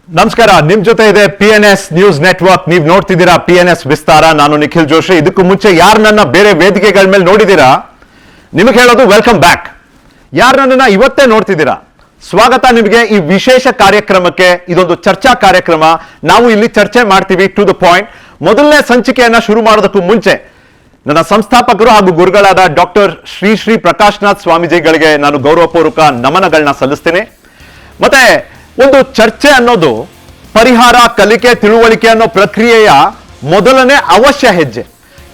ನಮಸ್ಕಾರ, ನಿಮ್ ಜೊತೆ ಇದೆ PNS ನ್ಯೂಸ್ ನೆಟ್ವರ್ಕ್. ನೀವು ನೋಡ್ತಿದ್ದೀರಾ PNS ವಿಸ್ತಾರ. ನಾನು ನಿಖಿಲ್ ಜೋಶಿ. ಇದಕ್ಕೂ ಮುಂಚೆ ಯಾರು ನನ್ನ ಬೇರೆ ವೇದಿಕೆಗಳ ಮೇಲೆ ನೋಡಿದ್ದೀರಾ, ನಿಮಗೆ ಹೇಳೋದು ವೆಲ್ಕಮ್ ಬ್ಯಾಕ್. ಯಾರು ನನ್ನನ್ನ ಇವತ್ತೇ ನೋಡ್ತಿದ್ದೀರಾ, ಸ್ವಾಗತ ನಿಮಗೆ ಈ ವಿಶೇಷ ಕಾರ್ಯಕ್ರಮಕ್ಕೆ. ಇದೊಂದು ಚರ್ಚಾ ಕಾರ್ಯಕ್ರಮ. ನಾವು ಇಲ್ಲಿ ಚರ್ಚೆ ಮಾಡ್ತೀವಿ ಟು ದ ಪಾಯಿಂಟ್. ಮೊದಲನೇ ಸಂಚಿಕೆಯನ್ನ ಶುರು ಮಾಡೋದಕ್ಕೂ ಮುಂಚೆ ನನ್ನ ಸಂಸ್ಥಾಪಕರು ಹಾಗೂ ಗುರುಗಳಾದ ಡಾಕ್ಟರ್ ಶ್ರೀ ಪ್ರಕಾಶ್ನಾಥ್ ಸ್ವಾಮೀಜಿಗಳಿಗೆ ನಾನು ಗೌರವಪೂರ್ವಕ ನಮನಗಳನ್ನ ಸಲ್ಲಿಸ್ತೇನೆ. ಮತ್ತೆ ಒಂದು ಚರ್ಚೆ ಅನ್ನೋದು ಪರಿಹಾರ, ಕಲಿಕೆ, ತಿಳುವಳಿಕೆ ಅನ್ನೋ ಪ್ರಕ್ರಿಯೆಯ ಮೊದಲನೇ ಅವಶ್ಯ ಹೆಜ್ಜೆ.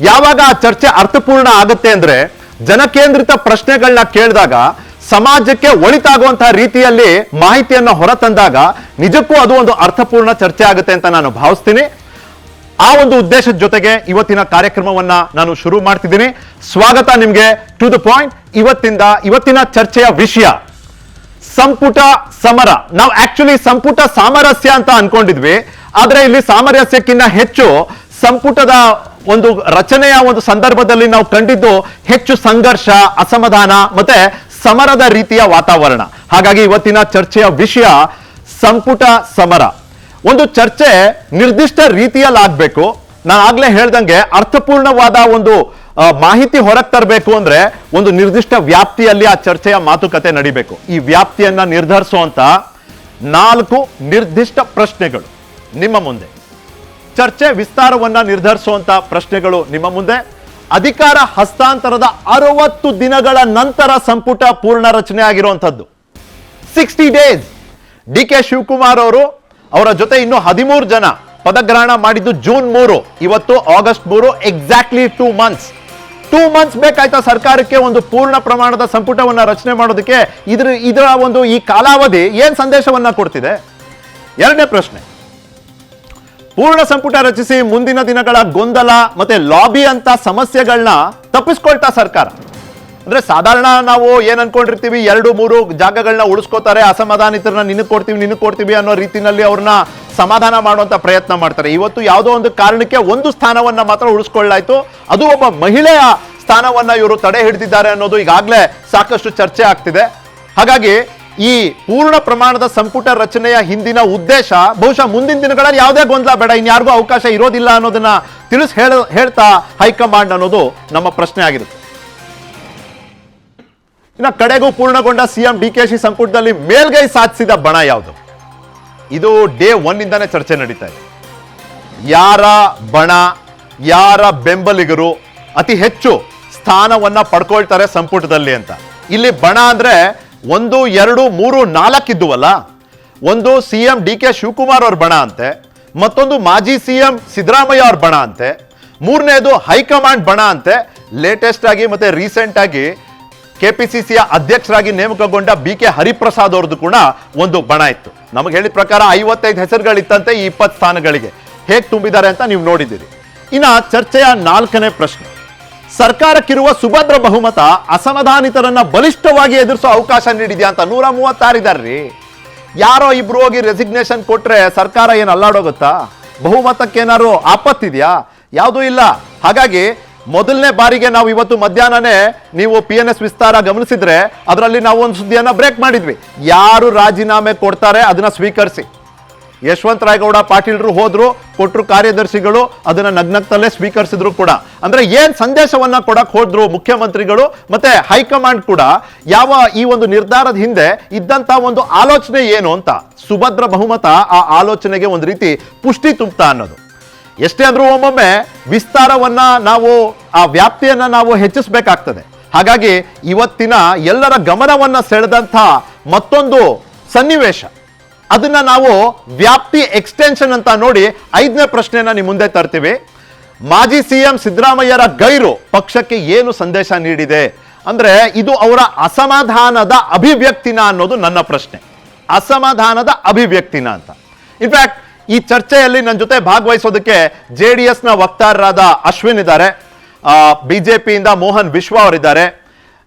ಯಾವಾಗ ಆ ಚರ್ಚೆ ಅರ್ಥಪೂರ್ಣ ಆಗುತ್ತೆ ಅಂದ್ರೆ, ಜನಕೇಂದ್ರಿತ ಪ್ರಶ್ನೆಗಳನ್ನ ಕೇಳಿದಾಗ, ಸಮಾಜಕ್ಕೆ ಒಳಿತಾಗುವಂತಹ ರೀತಿಯಲ್ಲಿ ಮಾಹಿತಿಯನ್ನು ಹೊರತಂದಾಗ ನಿಜಕ್ಕೂ ಅದು ಒಂದು ಅರ್ಥಪೂರ್ಣ ಚರ್ಚೆ ಆಗುತ್ತೆ ಅಂತ ನಾನು ಭಾವಿಸ್ತೀನಿ. ಆ ಒಂದು ಉದ್ದೇಶದ ಜೊತೆಗೆ ಇವತ್ತಿನ ಕಾರ್ಯಕ್ರಮವನ್ನ ನಾನು ಶುರು ಮಾಡ್ತಿದ್ದೀನಿ. ಸ್ವಾಗತ ನಿಮ್ಗೆ ಟು ದ ಪಾಯಿಂಟ್. ಇವತ್ತಿನ ಚರ್ಚೆಯ ವಿಷಯ ಸಂಪುಟ ಸಮರ. ನಾವು ಆಕ್ಚುಲಿ ಸಂಪುಟ ಸಾಮರಸ್ಯ ಅಂತ ಅನ್ಕೊಂಡಿದ್ವಿ, ಆದ್ರೆ ಇಲ್ಲಿ ಸಾಮರಸ್ಯಕ್ಕಿಂತ ಹೆಚ್ಚು ಸಂಪುಟದ ಒಂದು ರಚನೆಯ ಒಂದು ಸಂದರ್ಭದಲ್ಲಿ ನಾವು ಕಂಡಿದ್ದು ಹೆಚ್ಚು ಸಂಘರ್ಷ, ಅಸಮಾಧಾನ ಮತ್ತೆ ಸಮರದ ರೀತಿಯ ವಾತಾವರಣ. ಹಾಗಾಗಿ ಇವತ್ತಿನ ಚರ್ಚೆಯ ವಿಷಯ ಸಂಪುಟ ಸಮರ. ಒಂದು ಚರ್ಚೆ ನಿರ್ದಿಷ್ಟ ರೀತಿಯಲ್ಲಿ ಆಗ್ಬೇಕು. ನಾನು ಆಗ್ಲೇ ಹೇಳ್ದಂಗೆ ಅರ್ಥಪೂರ್ಣವಾದ ಒಂದು ಮಾಹಿತಿ ಹೊರಗೆ ತರಬೇಕು ಅಂದ್ರೆ ಒಂದು ನಿರ್ದಿಷ್ಟ ವ್ಯಾಪ್ತಿಯಲ್ಲಿ ಆ ಚರ್ಚೆಯ ಮಾತುಕತೆ ನಡಿಬೇಕು. ಈ ವ್ಯಾಪ್ತಿಯನ್ನ ನಿರ್ಧರಿಸುವಂತ 4 ನಿರ್ದಿಷ್ಟ ಪ್ರಶ್ನೆಗಳು ನಿಮ್ಮ ಮುಂದೆ. ಚರ್ಚೆ ವಿಸ್ತಾರವನ್ನ ನಿರ್ಧರಿಸುವಂತ ಪ್ರಶ್ನೆಗಳು ನಿಮ್ಮ ಮುಂದೆ. ಅಧಿಕಾರ ಹಸ್ತಾಂತರದ 60 ದಿನಗಳ ನಂತರ ಸಂಪುಟ ಪೂರ್ಣ ರಚನೆ ಆಗಿರುವಂತದ್ದು. 60 ಡೇಸ್. DK ಶಿವಕುಮಾರ್ ಅವರು, ಅವರ ಜೊತೆ ಇನ್ನು 13 ಜನ ಪದಗ್ರಹಣ ಮಾಡಿದ್ದು ಜೂನ್ 3, ಇವತ್ತು ಆಗಸ್ಟ್ 3. ಎಕ್ಸಾಕ್ಟ್ಲಿ 2 ಮಂತ್ಸ್ ಬೇಕಾಯ್ತಾ ಸರ್ಕಾರಕ್ಕೆ ಒಂದು ಪೂರ್ಣ ಪ್ರಮಾಣದ ಸಂಪುಟವನ್ನ ರಚನೆ ಮಾಡೋದಕ್ಕೆ. ಇದರ ಒಂದು ಈ ಕಾಲಾವಧಿ ಏನ್ ಸಂದೇಶವನ್ನ ಕೊಡ್ತಿದೆ? ಎರಡನೇ ಪ್ರಶ್ನೆ, ಪೂರ್ಣ ಸಂಪುಟ ರಚಿಸಿ ಮುಂದಿನ ದಿನಗಳ ಗೊಂದಲ ಮತ್ತೆ ಲಾಬಿ ಅಂತ ಸಮಸ್ಯೆಗಳನ್ನ ತಪ್ಪಿಸ್ಕೊಳ್ತಾ ಸರ್ಕಾರ. ಅಂದ್ರೆ ಸಾಧಾರಣ ನಾವು ಏನ್ ಅನ್ಕೊಂಡಿರ್ತೀವಿ, 2-3 ಜಾಗಗಳನ್ನ ಉಳಿಸ್ಕೋತಾರೆ, ಅಸಮಾಧಾನಿತರನ್ನ ನಿನಗೆ ಕೊಡ್ತೀವಿ ಅನ್ನೋ ರೀತಿನಲ್ಲಿ ಅವ್ರನ್ನ ಸಮಾಧಾನ ಮಾಡುವಂತ ಪ್ರಯತ್ನ ಮಾಡ್ತಾರೆ. ಇವತ್ತು ಯಾವುದೋ ಒಂದು ಕಾರಣಕ್ಕೆ ಒಂದು ಸ್ಥಾನವನ್ನ ಮಾತ್ರ ಉಳಿಸ್ಕೊಳ್ಳಾಯ್ತು. ಅದು ಒಬ್ಬ ಮಹಿಳೆಯ ಸ್ಥಾನವನ್ನ ಇವರು ತಡೆ ಹಿಡಿದಿದ್ದಾರೆ ಅನ್ನೋದು ಈಗಾಗಲೇ ಸಾಕಷ್ಟು ಚರ್ಚೆ ಆಗ್ತಿದೆ. ಹಾಗಾಗಿ ಈ ಪೂರ್ಣ ಪ್ರಮಾಣದ ಸಂಪುಟ ರಚನೆಯ ಹಿಂದಿನ ಉದ್ದೇಶ ಬಹುಶಃ ಮುಂದಿನ ದಿನಗಳಲ್ಲಿ ಯಾವುದೇ ಗೊಂದಲ ಬೇಡ, ಇನ್ಯಾರಿಗೂ ಅವಕಾಶ ಇರೋದಿಲ್ಲ ಅನ್ನೋದನ್ನ ಹೇಳ್ತಾ ಹೈಕಮಾಂಡ್ ಅನ್ನೋದು ನಮ್ಮ ಪ್ರಶ್ನೆ ಆಗಿರುತ್ತೆ. ಇನ್ನು ಕಡೆಗೂ ಪೂರ್ಣಗೊಂಡ CM DKಶ ಸಂಪುಟದಲ್ಲಿ ಮೇಲ್ಗೈ ಸಾಧಿಸಿದ ಬಣ ಯಾವುದು? ಇದು ಡೇ 1 ಇಂದಾನೇ ಚರ್ಚೆ ನಡೀತಾ ಇದೆ. ಯಾರ ಬಣ, ಯಾರ ಬೆಂಬಲಿಗರು ಅತಿ ಹೆಚ್ಚು ಸ್ಥಾನವನ್ನ ಪಡ್ಕೊಳ್ತಾರೆ ಸಂಪುಟದಲ್ಲಿ ಅಂತ. ಇಲ್ಲಿ ಬಣ ಅಂದ್ರೆ 1, 2, 3, 4 ಇದ್ದುವಲ್ಲ. ಒಂದು CM DK ಶಿವಕುಮಾರ್ ಅವ್ರ ಬಣ ಅಂತೆ, ಮತ್ತೊಂದು ಮಾಜಿ CM ಸಿದ್ದರಾಮಯ್ಯ ಅವ್ರ ಬಣ ಅಂತೆ, ಮೂರನೇದು ಹೈಕಮಾಂಡ್ ಬಣ ಅಂತೆ. ಲೇಟೆಸ್ಟ್ ಆಗಿ ಮತ್ತೆ ರೀಸೆಂಟ್ ಆಗಿ KPCCಯ ಅಧ್ಯಕ್ಷರಾಗಿ ನೇಮಕಗೊಂಡ BK ಹರಿಪ್ರಸಾದ್ ಅವ್ರದ್ದು ಕೂಡ ಒಂದು ಬಣ ಇತ್ತು. ನಮಗೆ ಹೇಳಿದ ಪ್ರಕಾರ 55 ಹೆಸರುಗಳಿತ್ತಂತೆ ಈ 20 ಸ್ಥಾನಗಳಿಗೆ. ಹೇಗೆ ತುಂಬಿದ್ದಾರೆ ಅಂತ ನೀವು ನೋಡಿದ್ದೀರಿ. ಇನ್ನ ಚರ್ಚೆಯ 4ನೇ ಪ್ರಶ್ನೆ, ಸರ್ಕಾರಕ್ಕಿರುವ ಸುಭದ್ರ ಬಹುಮತ ಅಸಮಾಧಾನಿತರನ್ನ ಬಲಿಷ್ಠವಾಗಿ ಎದುರಿಸೋ ಅವಕಾಶ ನೀಡಿದ್ಯಾ ಅಂತ. 136 ಇದಾರ್ರಿ. ಯಾರೋ ಇಬ್ರು ಹೋಗಿ ರೆಸಿಗ್ನೇಷನ್ ಕೊಟ್ರೆ ಸರ್ಕಾರ ಏನು ಅಲ್ಲಾಡೋಗುತ್ತಾ? ಬಹುಮತಕ್ಕೇನಾದ್ರು ಆಪತ್ತಿದ್ಯಾ? ಯಾವುದೂ ಇಲ್ಲ. ಹಾಗಾಗಿ ಮೊದಲನೇ ಬಾರಿಗೆ ನಾವು ಇವತ್ತು ಮಧ್ಯಾಹ್ನನೇ ನೀವು PNS ವಿಸ್ತಾರ ಗಮನಿಸಿದ್ರೆ ಅದರಲ್ಲಿ ನಾವು ಒಂದು ಸುದ್ದಿಯನ್ನ ಬ್ರೇಕ್ ಮಾಡಿದ್ವಿ. ಯಾರು ರಾಜೀನಾಮೆ ಕೊಡ್ತಾರೆ ಅದನ್ನ ಸ್ವೀಕರಿಸಿ. ಯಶವಂತ ರಾಯಗೌಡ ಪಾಟೀಲ್ರು ಹೋದ್ರು, ಕೊಟ್ಟರು ಕಾರ್ಯದರ್ಶಿಗಳು, ಅದನ್ನ ನಗ್ನಗ್ತಲ್ಲೇ ಸ್ವೀಕರಿಸಿದ್ರು ಕೂಡ. ಅಂದ್ರೆ ಏನ್ ಸಂದೇಶವನ್ನ ಕೊಡಕ್ ಹೋದ್ರು ಮುಖ್ಯಮಂತ್ರಿಗಳು ಮತ್ತೆ ಹೈಕಮಾಂಡ್ ಕೂಡ, ಯಾವ ಈ ಒಂದು ನಿರ್ಧಾರದ ಹಿಂದೆ ಇದ್ದಂತ ಒಂದು ಆಲೋಚನೆ ಏನು ಅಂತ. ಸುಭದ್ರ ಬಹುಮತ ಆ ಆಲೋಚನೆಗೆ ಒಂದು ರೀತಿ ಪುಷ್ಟಿ ತುಂಬುತ್ತಾ ಅನ್ನೋದು. ಎಷ್ಟೇ ಅಂದ್ರೂ ಒಮ್ಮೊಮ್ಮೆ ವಿಸ್ತಾರವನ್ನ ನಾವು, ಆ ವ್ಯಾಪ್ತಿಯನ್ನ ನಾವು ಹೆಚ್ಚಿಸಬೇಕಾಗ್ತದೆ. ಹಾಗಾಗಿ ಇವತ್ತಿನ ಎಲ್ಲರ ಗಮನವನ್ನ ಸೆಳೆದಂಥ ಮತ್ತೊಂದು ಸನ್ನಿವೇಶ, ಅದನ್ನ ನಾವು ವ್ಯಾಪ್ತಿ ಎಕ್ಸ್ಟೆನ್ಷನ್ ಅಂತ ನೋಡಿ 5ನೇ ಪ್ರಶ್ನೆಯನ್ನ ನಿಮ್ಮ ಮುಂದೆ ತರ್ತೀವಿ. ಮಾಜಿ CM ಸಿದ್ದರಾಮಯ್ಯರ ಗೈರು ಪಕ್ಷಕ್ಕೆ ಏನು ಸಂದೇಶ ನೀಡಿದೆ ಅಂದ್ರೆ, ಇದು ಅವರ ಅಸಮಾಧಾನದ ಅಭಿವ್ಯಕ್ತಿನ ಅನ್ನೋದು ನನ್ನ ಪ್ರಶ್ನೆ. ಅಸಮಾಧಾನದ ಅಭಿವ್ಯಕ್ತಿನ ಅಂತ. ಇನ್ಫ್ಯಾಕ್ಟ್ ಈ ಚರ್ಚೆಯಲ್ಲಿ ನನ್ನ ಜೊತೆ ಭಾಗವಹಿಸೋದಕ್ಕೆ JDSನ ವಕ್ತಾರರಾದ ಅಶ್ವಿನ್ ಇದ್ದಾರೆ, BJPಯಿಂದ ಮೋಹನ್ ವಿಶ್ವ ಅವರಿದ್ದಾರೆ,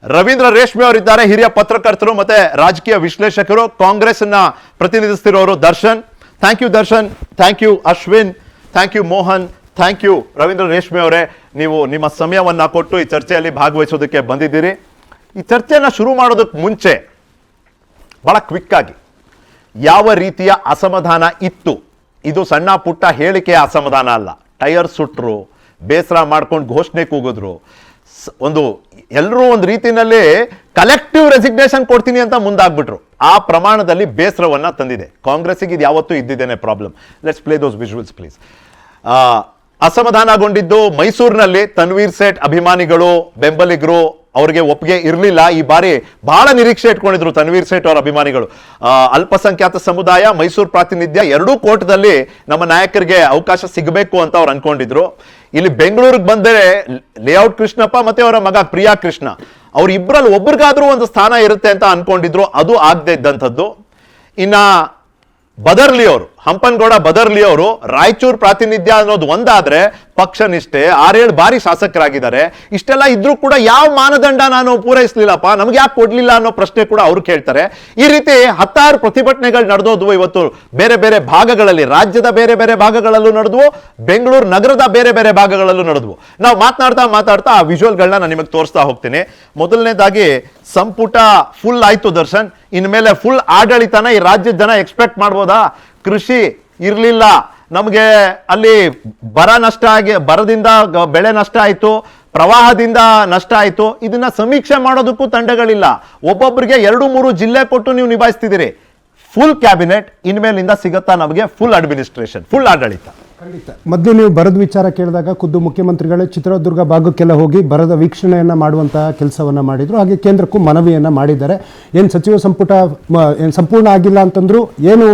ರವೀಂದ್ರ ರೇಷ್ಮೆ ಅವರಿದ್ದಾರೆ, ಹಿರಿಯ ಪತ್ರಕರ್ತರು ಮತ್ತೆ ರಾಜಕೀಯ ವಿಶ್ಲೇಷಕರು, ಕಾಂಗ್ರೆಸ್ನ ಪ್ರತಿನಿಧಿಸ್ತಿರೋರು Darshan. Thank you Darshan, thank you Ashwin, thank you Mohan, thank you Ravindra Reshme ಅವರೇ. ನೀವು ನಿಮ್ಮ ಸಮಯವನ್ನ ಕೊಟ್ಟು ಈ ಚರ್ಚೆಯಲ್ಲಿ ಭಾಗವಹಿಸೋದಕ್ಕೆ ಬಂದಿದ್ದೀರಿ. ಈ ಚರ್ಚೆಯನ್ನು ಶುರು ಮಾಡೋದಕ್ಕೆ ಮುಂಚೆ ಬಹಳ ಕ್ವಿಕ್ ಆಗಿ ಯಾವ ರೀತಿಯ ಅಸಮಾಧಾನ ಇತ್ತು. ಇದು ಸಣ್ಣ ಪುಟ್ಟ ಹೇಳಿಕೆಯ ಅಸಮಾಧಾನ ಅಲ್ಲ. ಟೈರ್ ಸುಟ್ರು, ಬೇಸರ ಮಾಡ್ಕೊಂಡು ಘೋಷಣೆ ಕೂಗಿದ್ರು, ಒಂದು ಎಲ್ಲರೂ ಒಂದು ರೀತಿಯಲ್ಲಿ ಕಲೆಕ್ಟಿವ್ ರೆಸಿಗ್ನೇಷನ್ ಕೊಡ್ತೀನಿ ಅಂತ ಮುಂದಾಗ್ಬಿಟ್ರು. ಆ ಪ್ರಮಾಣದಲ್ಲಿ ಬೇಸರವನ್ನ ತಂದಿದೆ ಕಾಂಗ್ರೆಸ್ಸಿಗೆ. ಇದು ಯಾವತ್ತೂ ಇದ್ದಿದ್ದೇನೆ problem. Let's play those visuals please. ಅಸಮಾಧಾನಗೊಂಡಿದ್ದು ಮೈಸೂರಿನಲ್ಲಿ ತನ್ವೀರ್ ಸೇಠ್ ಅಭಿಮಾನಿಗಳು, ಬೆಂಬಲಿಗರು, ಅವರಿಗೆ ಒಪ್ಪಿಗೆ ಇರಲಿಲ್ಲ. ಈ ಬಾರಿ ಬಹಳ ನಿರೀಕ್ಷೆ ಇಟ್ಕೊಂಡಿದ್ರು ತನ್ವೀರ್ ಸೇಠ್ ಅವರ ಅಭಿಮಾನಿಗಳು. ಅಲ್ಪಸಂಖ್ಯಾತ ಸಮುದಾಯ, ಮೈಸೂರು ಪ್ರಾತಿನಿಧ್ಯ ಎರಡೂ ಕೋರ್ಟ್ದಲ್ಲಿ ನಮ್ಮ ನಾಯಕರಿಗೆ ಅವಕಾಶ ಸಿಗಬೇಕು ಅಂತ ಅವ್ರು ಅನ್ಕೊಂಡಿದ್ರು. ಇಲ್ಲಿ ಬೆಂಗಳೂರಿಗೆ ಬಂದರೆ ಲೇಔಟ್ ಕೃಷ್ಣಪ್ಪ ಮತ್ತೆ ಅವರ ಮಗ ಪ್ರಿಯಾ ಕೃಷ್ಣ, ಅವ್ರ ಇಬ್ಬರಲ್ಲಿ ಒಬ್ರಿಗಾದ್ರೂ ಒಂದು ಸ್ಥಾನ ಇರುತ್ತೆ ಅಂತ ಅನ್ಕೊಂಡಿದ್ರು. ಅದು ಆಗದೆ ಇದ್ದಂಥದ್ದು. ಇನ್ನ ಬದರ್ಲಿ ಅವರು, ಹಂಪನಗೌಡ ಬದರ್ಲಿ ಅವರು ರಾಯಚೂರು ಪ್ರಾತಿನಿಧ್ಯ ಅನ್ನೋದು ಒಂದಾದ್ರೆ ಪಕ್ಷ ನಿಷ್ಠೆ, 6-7 ಬಾರಿ ಶಾಸಕರಾಗಿದ್ದಾರೆ. ಇಷ್ಟೆಲ್ಲ ಇದ್ರೂ ಕೂಡ ಯಾವ ಮಾನದಂಡ ನಾನು ಪೂರೈಸಲಿಲ್ಲಪ್ಪ, ನಮ್ಗೆ ಯಾಕೆ ಕೊಡ್ಲಿಲ್ಲ ಅನ್ನೋ ಪ್ರಶ್ನೆ ಕೂಡ ಅವರು ಕೇಳ್ತಾರೆ. ಈ ರೀತಿ 10 ಪ್ರತಿಭಟನೆಗಳು ನಡೆದೋದ್ವು ಇವತ್ತು ಬೇರೆ ಬೇರೆ ಭಾಗಗಳಲ್ಲಿ, ರಾಜ್ಯದ ಬೇರೆ ಬೇರೆ ಭಾಗಗಳಲ್ಲೂ ನಡೆದ್ವು, ಬೆಂಗಳೂರು ನಗರದ ಬೇರೆ ಬೇರೆ ಭಾಗಗಳಲ್ಲೂ ನಡೆದ್ವು. ನಾವು ಮಾತನಾಡ್ತಾ ಆ ವಿಜುವಲ್ಗಳನ್ನ ನಾನು ನಿಮಗೆ ತೋರಿಸ್ತಾ ಹೋಗ್ತೀನಿ. ಮೊದಲನೇದಾಗಿ ಸಂಪುಟ ಫುಲ್ ಆಯ್ತು ದರ್ಶನ್, ಇನ್ಮೇಲೆ ಫುಲ್ ಆಡಳಿತನ ಈ ರಾಜ್ಯದ ಜನ ಎಕ್ಸ್ಪೆಕ್ಟ್ ಮಾಡ್ಬೋದಾ? ಕೃಷಿ ಇರಲಿಲ್ಲ, ನಮಗೆ ಅಲ್ಲಿ ಬರದಿಂದ ಬೆಳೆ ನಷ್ಟ ಆಯಿತು, ಪ್ರವಾಹದಿಂದ ನಷ್ಟ ಆಯಿತು. ಇದನ್ನ ಸಮೀಕ್ಷೆ ಮಾಡೋದಕ್ಕೂ ತಂಡಗಳಿಲ್ಲ. ಒಬ್ಬೊಬ್ಬರಿಗೆ 2-3 ಜಿಲ್ಲೆ ಕೊಟ್ಟು ನೀವು ನಿಭಾಯಿಸ್ತಿದ್ದೀರಿ. ಫುಲ್ ಕ್ಯಾಬಿನೆಟ್ ಇನ್ಮೇಲಿಂದ ಸಿಗುತ್ತಾ ನಮಗೆ? ಫುಲ್ ಅಡ್ಮಿನಿಸ್ಟ್ರೇಷನ್, ಫುಲ್ ಆಡಳಿತ. ಖಂಡಿತ. ಮೊದಲು ನೀವು ಬರದ ವಿಚಾರ ಕೇಳಿದಾಗ ಖುದ್ದು ಮುಖ್ಯಮಂತ್ರಿಗಳೇ ಚಿತ್ರದುರ್ಗ ಭಾಗಕ್ಕೆಲ್ಲ ಹೋಗಿ ಬರದ ವೀಕ್ಷಣೆಯನ್ನು ಮಾಡುವಂತಹ ಕೆಲಸವನ್ನು ಮಾಡಿದರು. ಹಾಗೆ ಕೇಂದ್ರಕ್ಕೂ ಮನವಿಯನ್ನು ಮಾಡಿದ್ದಾರೆ. ಏನು ಸಚಿವ ಸಂಪುಟ ಏನು ಸಂಪೂರ್ಣ ಆಗಿಲ್ಲ ಅಂತಂದ್ರು, ಏನು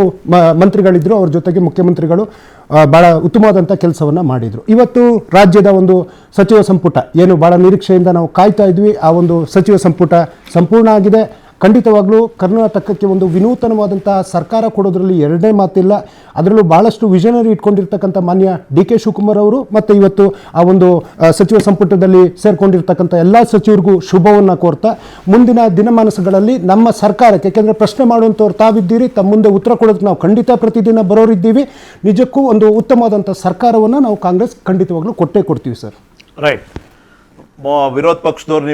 ಮಂತ್ರಿಗಳಿದ್ರು ಅವ್ರ ಜೊತೆಗೆ ಮುಖ್ಯಮಂತ್ರಿಗಳು ಭಾಳ ಉತ್ತಮವಾದಂಥ ಕೆಲಸವನ್ನು ಮಾಡಿದರು. ಇವತ್ತು ರಾಜ್ಯದ ಒಂದು ಸಚಿವ ಸಂಪುಟ ಏನು ಭಾಳ ನಿರೀಕ್ಷೆಯಿಂದ ನಾವು ಕಾಯ್ತಾ ಇದ್ವಿ, ಆ ಒಂದು ಸಚಿವ ಸಂಪುಟ ಸಂಪೂರ್ಣ ಆಗಿದೆ. ಖಂಡಿತವಾಗ್ಲೂ ಕರ್ನಾಟಕಕ್ಕೆ ಒಂದು ವಿನೂತನವಾದಂತಹ ಸರ್ಕಾರ ಕೊಡೋದ್ರಲ್ಲಿ ಎರಡನೇ ಮಾತಿಲ್ಲ. ಅದರಲ್ಲೂ ಭಾಳಷ್ಟು ವಿಷನರಿ ಇಟ್ಕೊಂಡಿರ್ತಕ್ಕಂಥ ಮಾನ್ಯ ಡಿ ಕೆ ಶಿವಕುಮಾರ್ ಅವರು ಮತ್ತು ಇವತ್ತು ಆ ಒಂದು ಸಚಿವ ಸಂಪುಟದಲ್ಲಿ ಸೇರ್ಕೊಂಡಿರ್ತಕ್ಕಂಥ ಎಲ್ಲ ಸಚಿವರಿಗೂ ಶುಭವನ್ನು ಕೋರ್ತಾ ಮುಂದಿನ ದಿನಮಾನಗಳಲ್ಲಿ ನಮ್ಮ ಸರ್ಕಾರಕ್ಕೆ, ಯಾಕೆಂದರೆ ಪ್ರಶ್ನೆ ಮಾಡುವಂಥವ್ರು ತಾವಿದ್ದೀರಿ, ತಮ್ಮ ಮುಂದೆ ಉತ್ತರ ಕೊಡೋದಕ್ಕೆ ನಾವು ಖಂಡಿತ ಪ್ರತಿದಿನ ಬರೋರಿದ್ದೀವಿ. ನಿಜಕ್ಕೂ ಒಂದು ಉತ್ತಮವಾದಂಥ ಸರ್ಕಾರವನ್ನು ನಾವು ಕಾಂಗ್ರೆಸ್ ಖಂಡಿತವಾಗ್ಲೂ ಕೊಟ್ಟೇ ಕೊಡ್ತೀವಿ ಸರ್. ರೈಟ್. ವಿರೋಧ ಪಕ್ಷದವ್ರು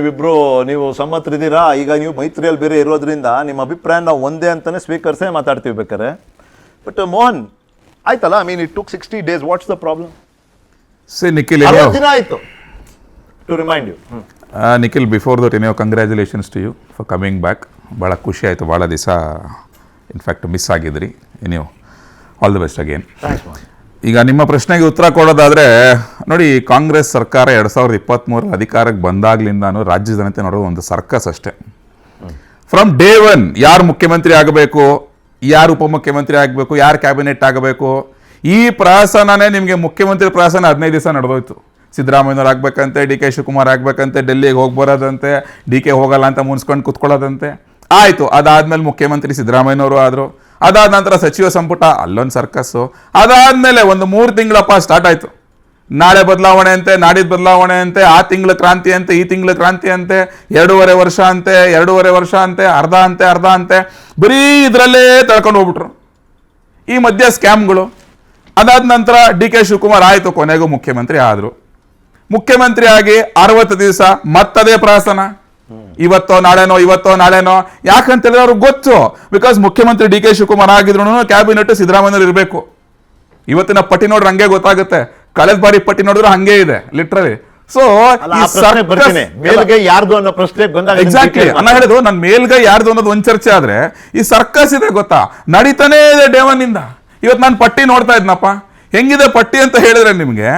ನೀವು ಸಮ್ಮತರಿದ್ದೀರಾ? ಈಗ ನೀವು ಮೈತ್ರಿಯಲ್ಲಿ ಬೇರೆ ಇರೋದ್ರಿಂದ ನಿಮ್ಮ ಅಭಿಪ್ರಾಯ ನಾವು ಒಂದೇ ಅಂತಾನೆ ಸ್ವೀಕರಿಸೇ ಮಾತಾಡ್ತೀವಿ ಬೇಕಾರೆ. ಬಟ್ ಮೋಹನ್, ಆಯ್ತಲ್ಲ, I mean it took 60 days. What's the problem? Nikhil, ದಿನ ಆಯ್ತು to remind you. Nikhil, before that congratulations to you for coming back. ಭಾಳ ಖುಷಿ ಆಯಿತು, ಭಾಳ ದಿವಸ ಇನ್ಫ್ಯಾಕ್ಟ್ ಮಿಸ್ ಆಗಿದ್ರಿ. ನೀವು ಆಲ್ ದಿ ಬೆಸ್ಟ್ ಅಗೇನ್. ಈಗ ನಿಮ್ಮ ಪ್ರಶ್ನೆಗೆ ಉತ್ತರ ಕೊಡೋದಾದರೆ ನೋಡಿ, ಕಾಂಗ್ರೆಸ್ ಸರ್ಕಾರ 2023 ಅಧಿಕಾರಕ್ಕೆ ಬಂದಾಗ್ಲಿಂದಾನು ರಾಜ್ಯ ಜನತೆ ನೋಡೋ ಒಂದು ಸರ್ಕಸ್ ಅಷ್ಟೇ. ಫ್ರಮ್ ಡೇ 1 ಯಾರು ಮುಖ್ಯಮಂತ್ರಿ ಆಗಬೇಕು, ಯಾರು ಉಪಮುಖ್ಯಮಂತ್ರಿ ಆಗಬೇಕು, ಯಾರು ಕ್ಯಾಬಿನೆಟ್ ಆಗಬೇಕು, ಈ ಪ್ರಹಸನನೇ ನಿಮಗೆ ಮುಖ್ಯಮಂತ್ರಿ ಪ್ರಹಸನ 15 ದಿವಸ ನಡೆದೋಯ್ತು. ಸಿದ್ದರಾಮಯ್ಯನವ್ರು ಆಗ್ಬೇಕಂತೆ, ಡಿ ಕೆ ಶಿವಕುಮಾರ್ ಆಗ್ಬೇಕಂತೆ, ಡೆಲ್ಲಿಗೆ ಹೋಗಿ ಬರೋದಂತೆ, ಡಿ ಕೆ ಹೋಗಲ್ಲ ಅಂತ ಮುನ್ಸ್ಕೊಂಡು ಕುತ್ಕೊಳ್ಳೋದಂತೆ. ಆಯಿತು, ಅದಾದ್ಮೇಲೆ ಮುಖ್ಯಮಂತ್ರಿ ಸಿದ್ದರಾಮಯ್ಯನವರು ಆದರು. ಅದಾದ ನಂತರ ಸಚಿವ ಸಂಪುಟ, ಅಲ್ಲೊಂದು ಸರ್ಕಸ್ಸು. ಅದಾದಮೇಲೆ ಒಂದು 3 ತಿಂಗಳಪ್ಪ ಸ್ಟಾರ್ಟ್ ಆಯಿತು. ನಾಳೆ ಬದಲಾವಣೆ ಅಂತೆ, ನಾಡಿದ್ದು ಬದಲಾವಣೆ ಅಂತೆ, ಆ ತಿಂಗಳ ಕ್ರಾಂತಿ ಅಂತೆ, ಈ ತಿಂಗಳ ಕ್ರಾಂತಿ ಅಂತೆ, 2.5 ವರ್ಷ ಅಂತೆ, 2.5 ವರ್ಷ ಅಂತೆ, ಅರ್ಧ ಅಂತೆ, ಬರೀ ಇದರಲ್ಲೇ ತಳ್ಕೊಂಡು ಹೋಗ್ಬಿಟ್ರು. ಈ ಮಧ್ಯೆ ಸ್ಕ್ಯಾಮ್ಗಳು. ಅದಾದ ನಂತರ ಡಿ ಕೆ ಶಿವಕುಮಾರ್ ಆಯಿತು, ಕೊನೆಗೂ ಮುಖ್ಯಮಂತ್ರಿ ಆದರು. ಮುಖ್ಯಮಂತ್ರಿ ಆಗಿ 60 ದಿವಸ ಮತ್ತದೇ ಪ್ರಹಸನ. ಇವತ್ತೋ ನಾಳೆನೋ. ಯಾಕಂತ ಹೇಳಿದ್ರೆ ಅವ್ರಿಗೆ ಗೊತ್ತು, ಬಿಕಾಸ್ ಮುಖ್ಯಮಂತ್ರಿ ಡಿ ಕೆ ಶಿವಕುಮಾರ್ ಆಗಿದ್ರು ಕ್ಯಾಬಿನೆಟ್ ಸಿದ್ದರಾಮಯ್ಯನವರು ಇರಬೇಕು. ಇವತ್ತಿನ ಪಟ್ಟಿ ನೋಡ್ರೆ ಹಂಗೆ ಗೊತ್ತಾಗುತ್ತೆ, ಕಳೆದ ಬಾರಿ ಪಟ್ಟಿ ನೋಡಿದ್ರೆ ಹಂಗೆ ಇದೆ ಲಿಟ್ರಲಿ. ಸೊ ಯಾರ್ದು ಅನ್ನೋ ಪ್ರಶ್ನೆ ಎಕ್ಸಾಕ್ಟ್ಲಿ ಅನ್ನ ಹೇಳಿದ್ರು, ನನ್ನ ಮೇಲ್ಗೈ ಯಾರ್ದು ಅನ್ನೋದು ಒಂದ್ ಚರ್ಚೆ ಆದ್ರೆ ಈ ಸರ್ಕಸ್ ಇದೆ ಗೊತ್ತಾ, ನಡೀತಾನೆ ಇದೆ ಡೇ 1 ಇಂದ. ಇವತ್ತು ನಾನು ಪಟ್ಟಿ ನೋಡ್ತಾ ಇದ್ನಪ್ಪ, ಹೆಂಗಿದೆ ಪಟ್ಟಿ ಅಂತ ಹೇಳಿದ್ರೆ ನಿಮ್ಗೆ,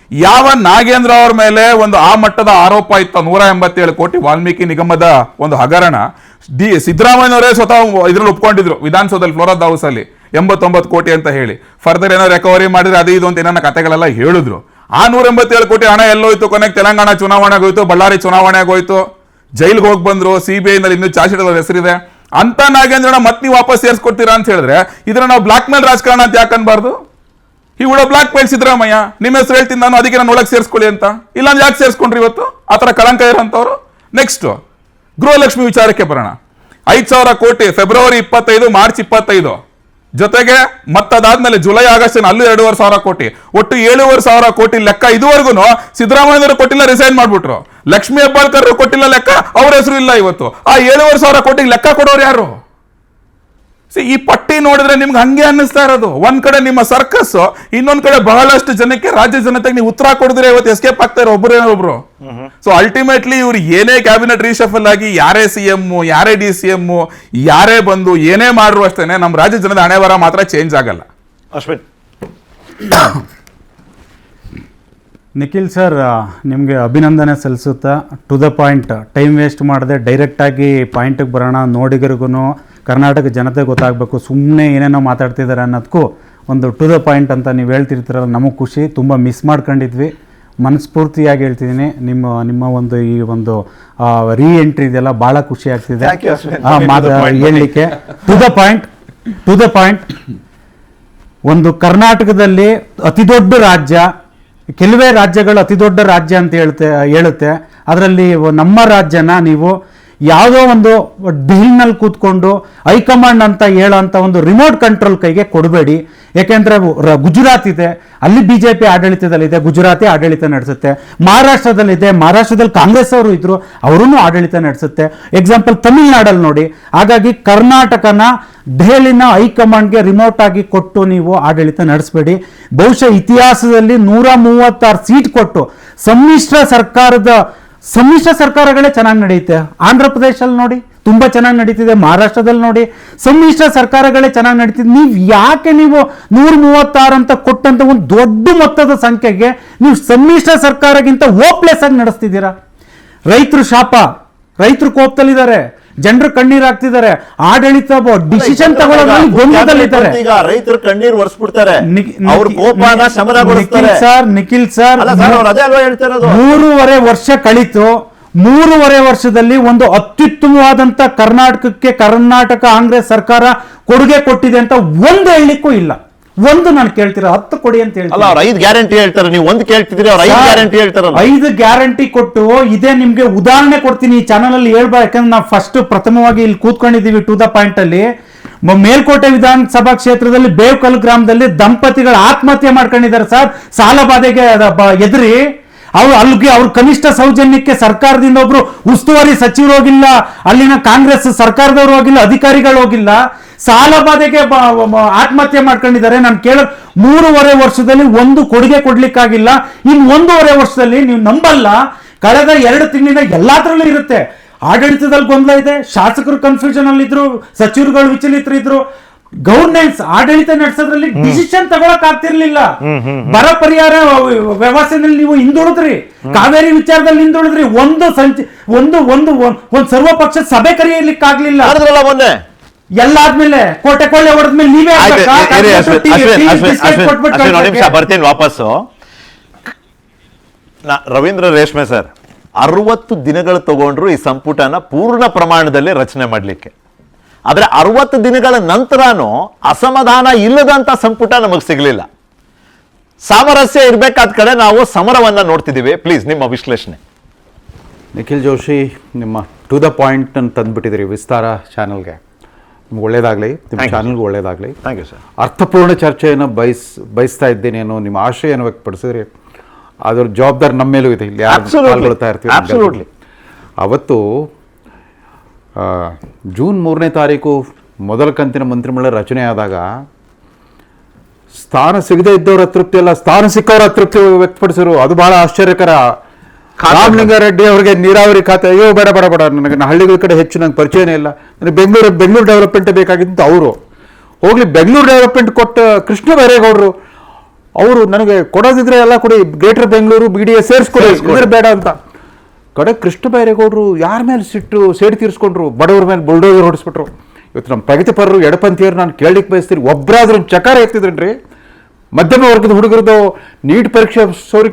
ಯಾವ ನಾಗೇಂದ್ರ ಅವ್ರ ಮೇಲೆ ಒಂದು ಆ ಮಟ್ಟದ ಆರೋಪ ಇತ್ತು, 187 ಕೋಟಿ ವಾಲ್ಮೀಕಿ ನಿಗಮದ ಒಂದು ಹಗರಣ. ಸಿದ್ದರಾಮಯ್ಯನವರೇ ಸ್ವತಃ ಇದ್ರಲ್ಲಿ ಒಪ್ಕೊಂಡಿದ್ರು, ವಿಧಾನಸೌಧದಲ್ಲಿ ಫ್ಲೋರಾದ ಹೌಸ್ ಅಲ್ಲಿ 89 ಕೋಟಿ ಅಂತ ಹೇಳಿ. ಫರ್ದರ್ ಏನೋ ರಿಕವರಿ ಮಾಡಿದ್ರೆ ಅದು ಇದು ಅಂತ ಏನೋ ಕಥೆಗಳೆಲ್ಲ ಹೇಳಿದ್ರು. ಆ 187 ಕೋಟಿ ಹಣ ಎಲ್ಲೋಯ್ತು? ಕೊನೆಗೆ ತೆಲಂಗಾಣ ಚುನಾವಣೆಗೆ ಹೋಯ್ತು, ಬಳ್ಳಾರಿ ಚುನಾವಣೆಗೆ ಹೋಯ್ತು, ಜೈಲ್ಗೆ ಹೋಗಿ ಬಂದ್ರು. CBI ನಲ್ಲಿ ಇನ್ನೂ ಚಾರ್ಜ್ ಶೀಟ್ ಹೆಸರಿದೆ ಅಂತ ನಾಗೇಂದ್ರನ ಮತ್ತೆ ನೀವು ವಾಪಸ್ ಸೇರಿಸ್ಕೊಡ್ತೀರಾ ಅಂತ ಹೇಳಿದ್ರೆ ಇದನ್ನ ನಾವು ಬ್ಲಾಕ್ ಮೇಲ್ ರಾಜಕಾರಣ ಅಂತ ಯಾಕನ್ಬಾರ್ದು? ಈ ಕೂಡ ಬ್ಲಾಕ್ ಮೇಲ್ ಸಿದ್ದರಾಮಯ್ಯ ನಿಮ್ಮ ಹೆಸರು ಹೇಳ್ತೀನಿ ನಾನು, ಅದಕ್ಕೆ ನಾನು ಒಳಗೆ ಸೇರಿಸ್ಕೊಳ್ಳಿ ಅಂತ. ಇಲ್ಲ ಯಾಕೆ ಸೇರಿಸ್ಕೊಂಡ್ರಿ ಇವತ್ತು ಆ ಥರ ಕಳಂಕ ಇರೋಂಥವ್ರು? ನೆಕ್ಸ್ಟ್ ಗೃಹಲಕ್ಷ್ಮಿ ವಿಚಾರಕ್ಕೆ ಬರೋಣ. 5,000 ಕೋಟಿ ಫೆಬ್ರವರಿ 25, ಮಾರ್ಚ್ 25 ಜೊತೆಗೆ ಮತ್ತದಾದ್ಮೇಲೆ ಜುಲೈ ಆಗಸ್ಟ್ ಅಲ್ಲೂ 2,500 ಕೋಟಿ, ಒಟ್ಟು 7,500 ಕೋಟಿ ಲೆಕ್ಕ ಇದುವರೆಗೂ ಸಿದ್ದರಾಮಯ್ಯನವರು ಕೊಟ್ಟಿಲ್ಲ, ರಿಸೈನ್ ಮಾಡ್ಬಿಟ್ರು. ಲಕ್ಷ್ಮೀ ಹೆಬ್ಬಾಳ್ಕರ್ ಕೊಟ್ಟಿಲ್ಲ ಲೆಕ್ಕ, ಅವ್ರ ಹೆಸರು ಇಲ್ಲ ಇವತ್ತು. ಆ 7,500 ಕೋಟಿ ಲೆಕ್ಕ ಕೊಡೋರು ಯಾರು? ಈ ಪಟ್ಟಿ ನೋಡಿದ್ರೆ ನಿಮ್ಗೆ ಹಂಗೆ ಅನ್ನಿಸ್ತಾ ಇರೋದು. ಒಂದ್ ಕಡೆ ನಿಮ್ಮ ಸರ್ಕಸ್, ಇನ್ನೊಂದ್ ಕಡೆ ಬಹಳಷ್ಟು ಜನಕ್ಕೆ, ರಾಜ್ಯ ಜನತೆಗೆ ನೀವು ಉತ್ತರ ಕೊಡಿದ್ರೆ ಇವತ್ತು ಎಸ್ಕೇಪ್ ಆಗ್ತಾರೆ ಒಬ್ರು. ಸೊ ಅಲ್ಟಿಮೇಟ್ಲಿ ಇವ್ರು ಏನೇ ಕ್ಯಾಬಿನೆಟ್ ರೀಶಫಲ್ ಆಗಿ, ಯಾರೇ CM, ಯಾರೇ DCM, ಯಾರೇ ಬಂದು ಏನೇ ಮಾಡ್ರು ಅಷ್ಟೇನೆ, ನಮ್ಮ ರಾಜ್ಯ ಜನದ ಹಣೆ ಬರ ಮಾತ್ರ ಚೇಂಜ್ ಆಗಲ್ಲ. ಅಶ್ವಿನ್, ನಿಖಿಲ್ ಸರ್, ನಿಮಗೆ ಅಭಿನಂದನೆ ಸಲ್ಲಿಸುತ್ತಾ. To the point, time waste ಮಾಡದೆ ಡೈರೆಕ್ಟಾಗಿ ಪಾಯಿಂಟಿಗೆ ಬರೋಣ. ನೋಡಿಗರಿಗೂ ಕರ್ನಾಟಕ ಜನತೆ ಗೊತ್ತಾಗಬೇಕು, ಸುಮ್ಮನೆ ಏನೇನೋ ಮಾತಾಡ್ತಿದ್ದಾರೆ ಅನ್ನೋದಕ್ಕೂ ಒಂದು ಟು ದ ಪಾಯಿಂಟ್ ಅಂತ ನೀವು ಹೇಳ್ತಿರ್ತೀರಲ್ಲ, ನಮಗೆ ಖುಷಿ. ತುಂಬ ಮಿಸ್ ಮಾಡ್ಕೊಂಡಿದ್ವಿ, ಮನಸ್ಫೂರ್ತಿಯಾಗಿ ಹೇಳ್ತಿದ್ದೀನಿ. ನಿಮ್ಮ ಒಂದು ಈ ಒಂದು ರೀ ಎಂಟ್ರಿ ಇದೆಲ್ಲ ಭಾಳ ಖುಷಿ ಆಗ್ತಿದೆ ಹೇಳಲಿಕ್ಕೆ. ಟು ದ ಪಾಯಿಂಟ್, ಒಂದು ಕರ್ನಾಟಕದಲ್ಲಿ ಅತಿ ದೊಡ್ಡ ರಾಜ್ಯ, ಕೆಲವೇ ರಾಜ್ಯಗಳು ಅತಿ ದೊಡ್ಡ ರಾಜ್ಯ ಅಂತ ಹೇಳುತ್ತೆ. ಅದರಲ್ಲಿ ನಮ್ಮ ರಾಜ್ಯನ ನೀವು ಯಾವುದೋ ಒಂದು ಡಿಲ್ನಲ್ಲಿ ಕೂತ್ಕೊಂಡು ಹೈಕಮಾಂಡ್ ಅಂತ ಹೇಳೋಂಥ ಒಂದು ರಿಮೋಟ್ ಕಂಟ್ರೋಲ್ ಕೈಗೆ ಕೊಡಬೇಡಿ. ಯಾಕೆಂದರೆ ಗುಜರಾತ್ ಇದೆ, ಅಲ್ಲಿ BJP ಆಡಳಿತದಲ್ಲಿದೆ, ಗುಜರಾತಿ ಆಡಳಿತ ನಡೆಸುತ್ತೆ. ಮಹಾರಾಷ್ಟ್ರದಲ್ಲಿದೆ, ಮಹಾರಾಷ್ಟ್ರದಲ್ಲಿ ಕಾಂಗ್ರೆಸ್ ಅವರು ಇದ್ರು, ಅವರೂ ಆಡಳಿತ ನಡೆಸುತ್ತೆ. ಎಕ್ಸಾಂಪಲ್ ತಮಿಳ್ನಾಡಲ್ಲಿ ನೋಡಿ. ಹಾಗಾಗಿ ಕರ್ನಾಟಕನ ದೆಹಲಿನ ಹೈಕಮಾಂಡ್ಗೆ ರಿಮೋಟ್ ಆಗಿ ಕೊಟ್ಟು ನೀವು ಆಡಳಿತ ನಡೆಸಬೇಡಿ. ಬಹುಶಃ ಇತಿಹಾಸದಲ್ಲಿ 136 ಸೀಟ್ ಕೊಟ್ಟು ಸಮ್ಮಿಶ್ರ ಸರ್ಕಾರಗಳೇ ಚೆನ್ನಾಗಿ ನಡೆಯುತ್ತೆ. ಆಂಧ್ರ ಪ್ರದೇಶದಲ್ಲಿ ನೋಡಿ ತುಂಬ ಚೆನ್ನಾಗಿ ನಡೀತಿದೆ, ಮಹಾರಾಷ್ಟ್ರದಲ್ಲಿ ನೋಡಿ ಸಮ್ಮಿಶ್ರ ಸರ್ಕಾರಗಳೇ ಚೆನ್ನಾಗಿ ನಡೀತಿದೆ. ಯಾಕೆ ನೀವು 136 ಅಂತ ಕೊಟ್ಟಂತ ಒಂದು ದೊಡ್ಡ ಮೊತ್ತದ ಸಂಖ್ಯೆಗೆ ನೀವು ಸಮ್ಮಿಶ್ರ ಸರ್ಕಾರಕ್ಕಿಂತ ಹೋಪ್ಲೆಸ್ ಆಗಿ ನಡೆಸ್ತಿದ್ದೀರಾ? ರೈತರು ಶಾಪ, ರೈತರು ಕೋಪದಲ್ಲಿದ್ದಾರೆ, ಜನರು ಕಣ್ಣೀರ್ ಹಾಕ್ತಿದ್ದಾರೆ, ಆಡಳಿತ ಡಿಸಿಷನ್ ತಗೊಳ್ಳೋದ್ರಲ್ಲಿ ಗೊಂದಲದಲ್ಲಿದ್ದಾರೆ. ಈಗ ರೈತರು ಕಣ್ಣೀರ್ ಒರೆಸ್ಬಿಡ್ತಾರೆ, ಅವ್ರ ಕೋಪನ ಶಮನಗೊಳಿಸ್ತಾರೆ. ನಿಖಿಲ್ ಸರ್, 3.5 ವರ್ಷ ಕಳಿತು. 3.5 ವರ್ಷದಲ್ಲಿ ಒಂದು ಅತ್ಯುತ್ತಮವಾದಂತ ಕರ್ನಾಟಕ ಕಾಂಗ್ರೆಸ್ ಸರ್ಕಾರ ಕೊಡುಗೆ ಕೊಟ್ಟಿದೆ ಅಂತ ಒಂದು ಹೇಳಲಿಕ್ಕೂ ಇಲ್ಲ. ಒಂದು ನಾನು ಕೇಳ್ತೀರ 10 ಕೊಡಿ ಅಂತ ಹೇಳ್ತೀನಿ. 5 ಗ್ಯಾರಂಟಿ ಹೇಳ್ತಾರೆ, ನೀವು ಒಂದು ಕೇಳ್ತಿದ್ರಿ, ಅವ್ರು 5 ಗ್ಯಾರಂಟಿ ಹೇಳ್ತಾರಲ್ಲ. 5 ಗ್ಯಾರಂಟಿ ಕೊಟ್ಟು ಇದೇ ನಿಮ್ಗೆ ಉದಾಹರಣೆ ಕೊಡ್ತೀನಿ ಈ ಚಾನಲ್ ಅಲ್ಲಿ ಹೇಳ್ಬಾರ್ದು. ಯಾಕಂದ್ರೆ ನಾವು ಪ್ರಥಮವಾಗಿ ಇಲ್ಲಿ ಕೂತ್ಕೊಂಡಿದ್ದೀವಿ ಟು ದ ಪಾಯಿಂಟ್ ಅಲ್ಲಿ. ಮೇಲ್ಕೋಟೆ ವಿಧಾನಸಭಾ ಕ್ಷೇತ್ರದಲ್ಲಿ ಬೇವ್ಕಲ್ ಗ್ರಾಮದಲ್ಲಿ ದಂಪತಿಗಳು ಆತ್ಮಹತ್ಯೆ ಮಾಡ್ಕೊಂಡಿದ್ದಾರೆ ಸರ್, ಸಾಲ ಬಾಧೆಗೆ ಎದುರಿ. ಅವ್ರ ಕನಿಷ್ಠ ಸೌಜನ್ಯಕ್ಕೆ ಸರ್ಕಾರದಿಂದ ಒಬ್ರು ಉಸ್ತುವಾರಿ ಸಚಿವರು ಹೋಗಿಲ್ಲ, ಅಲ್ಲಿನ ಕಾಂಗ್ರೆಸ್ ಸರ್ಕಾರದವರು ಹೋಗಿಲ್ಲ, ಅಧಿಕಾರಿಗಳು ಹೋಗಿಲ್ಲ. ಸಾಲ ಬಾಧೆಗೆ ಆತ್ಮಹತ್ಯೆ ಮಾಡ್ಕೊಂಡಿದ್ದಾರೆ. ನಾನು ಕೇಳೋದು 3.5 ವರ್ಷದಲ್ಲಿ ಒಂದು ಕೊಡುಗೆ ಕೊಡ್ಲಿಕ್ಕಾಗಿಲ್ಲ. ಇನ್ನು 1.5 ವರ್ಷದಲ್ಲಿ ನೀವು ನಂಬಲ್ಲ, ಕಳೆದ 2 ತಿಂಗಳಿಂದ ಎಲ್ಲಾದ್ರಲ್ಲೂ ಇರುತ್ತೆ. ಆಡಳಿತದಲ್ಲಿ ಗೊಂದಲ ಇದೆ, ಶಾಸಕರು ಕನ್ಫ್ಯೂಷನ್ ಅಲ್ಲಿ ಇದ್ರು, ಸಚಿವರುಗಳು ವಿಚಲಿತರಿದ್ರು. ಗವರ್ನೆನ್ಸ್ ಆಡಳಿತ ನಡೆಸೋದ್ರಲ್ಲಿ ಡಿಸಿಷನ್ ತಗೊಳಕ್ ಆಗ್ತಿರ್ಲಿಲ್ಲ. ಬರ ಪರಿಹಾರ ವ್ಯವಸ್ಥೆಯಲ್ಲಿ ನೀವು ಹಿಂದುಳಿದ್ರಿ, ಕಾವೇರಿ ವಿಚಾರದಲ್ಲಿ ಹಿಂದುಳಿದ್ರಿ. ಒಂದು ಸರ್ವಪಕ್ಷ ಸಭೆ ಕರೆಯಲಿಕ್ಕೆ ಆಗ್ಲಿಲ್ಲ. ಎಲ್ಲಾದ್ಮೇಲೆ ಕೋಟೆ ಕೊಳ್ಳೆ ಹೊಡೆದ್ಮೇಲೆ ನೀವೇ ಬರ್ತೀನಿ ವಾಪಸ್ಸು. ರವೀಂದ್ರ ರೇಷ್ಮೆ ಸರ್, 60 ದಿನಗಳು ತಗೊಂಡ್ರು ಈ ಸಂಪುಟನ ಪೂರ್ಣ ಪ್ರಮಾಣದಲ್ಲಿ ರಚನೆ ಮಾಡ್ಲಿಕ್ಕೆ. ಆದ್ರೆ 60 ದಿನಗಳ ನಂತರನೂ ಅಸಮಾಧಾನ ಇಲ್ಲದಂತ ಸಂಪುಟ ನಮಗೆ ಸಿಗ್ಲಿಲ್ಲ. ಸಾಮರಸ್ಯ ಇರ್ಬೇಕಾದ ಕಡೆ ನಾವು ಸಮರವನ್ನ ನೋಡ್ತಿದ್ದೀವಿ. ಪ್ಲೀಸ್ ನಿಮ್ಮ ವಿಶ್ಲೇಷಣೆ. ನಿಖಿಲ್ ಜೋಶಿ, ನಿಮ್ಮ ಟು ದ ಪಾಯಿಂಟ್ ಅಂತ ತಂದ್ಬಿಟ್ಟಿದ್ದೀರಿ ವಿಸ್ತಾರ ಚಾನಲ್ಗೆ. ನಿಮ್ಗೆ ಒಳ್ಳೇದಾಗಲಿ, ನಿಮ್ಮ ಚಾನಲ್ಗೆ ಒಳ್ಳೇದಾಗಲಿ. Thank you sir. ಅರ್ಥಪೂರ್ಣ ಚರ್ಚೆಯನ್ನು ಬಯಸ್ತಾ ಇದ್ದೇನೆ ಅನ್ನೋ ನಿಮ್ಮ ಆಶಯವನ್ನು ವ್ಯಕ್ತಪಡಿಸಿದ್ರಿ. ಅದ್ರ ಜವಾಬ್ದಾರಿ ನಮ್ಮ ಮೇಲೂ ಇದೆ. ಇಲ್ಲಿ ಯಾರು ಪಾಲ್ಗೊಳ್ತಾ ಇರ್ತೀವಿ. ಅವತ್ತು ಜೂನ್ 3ನೇ ತಾರೀಕು ಮೊದಲ ಕಂತಿನ ಮಂತ್ರಿಮಂಡಲ ರಚನೆ ಆದಾಗ ಸ್ಥಾನ ಸಿಗದೇ ಇದ್ದವ್ರ ಅತೃಪ್ತಿ ಅಲ್ಲ, ಸ್ಥಾನ ಸಿಕ್ಕವ್ರ ಅತೃಪ್ತಿ ವ್ಯಕ್ತಪಡಿಸಿದ್ರು. ಅದು ಬಹಳ ಆಶ್ಚರ್ಯಕರ. ರಾಮಲಿಂಗಾರೆಡ್ಡಿ ಅವರಿಗೆ ನೀರಾವರಿ ಖಾತೆ, ಅಯ್ಯೋ ಬೇಡ ಬೇಡ ಬೇಡ, ನನಗೆ ಹಳ್ಳಿಗಳ ಕಡೆ ಹೆಚ್ಚು ನಂಗೆ ಪರಿಚಯನೇ ಇಲ್ಲ, ನನಗೆ ಬೆಂಗಳೂರು ಡೆವಲಪ್ಮೆಂಟ್ ಬೇಕಾಗಿತ್ತು. ಅವರು ಹೋಗ್ಲಿ, ಬೆಂಗಳೂರು ಡೆವಲಪ್ಮೆಂಟ್ ಕೊಟ್ಟ ಕೃಷ್ಣ ಬೈರೇಗೌಡರು ಅವರು ನನಗೆ ಕೊಡೋದಿದ್ರೆ ಎಲ್ಲ ಕೊಡಿ, ಗ್ರೇಟರ್ ಬೆಂಗಳೂರು BDA ಸೇರಿಸ್ಕೊಡಿ, ಇದ್ರೆ ಬೇಡ ಅಂತ. ಕಡೆ ಕೃಷ್ಣ ಬೈರೇಗೌಡರು ಯಾರ ಮೇಲೆ ಸೇಡಿ ತೀರಿಸ್ಕೊಂಡ್ರು, ಬಡವ್ರ ಮೇಲೆ ಬುಲ್ಡೋಸರ್ ಹೊಡಿಸ್ಬಿಟ್ರು. ಇವತ್ತು ನಮ್ಮ ಪ್ರಗತಿಪರರು ಎಡಪಂಥೀಯರು ನಾನು ಕೇಳಲಿಕ್ಕೆ ಬಯಸ್ತೀನಿ, ಒಬ್ಬರಾದ್ರೂ ಚಕಾರ ಎತ್ತಿದ್ರೇನ್ರಿ? ಮಧ್ಯಮ ವರ್ಗದ ಹುಡುಗರದು ನೀಟ್ ಪರೀಕ್ಷೆ ಸೋರಿಕೆ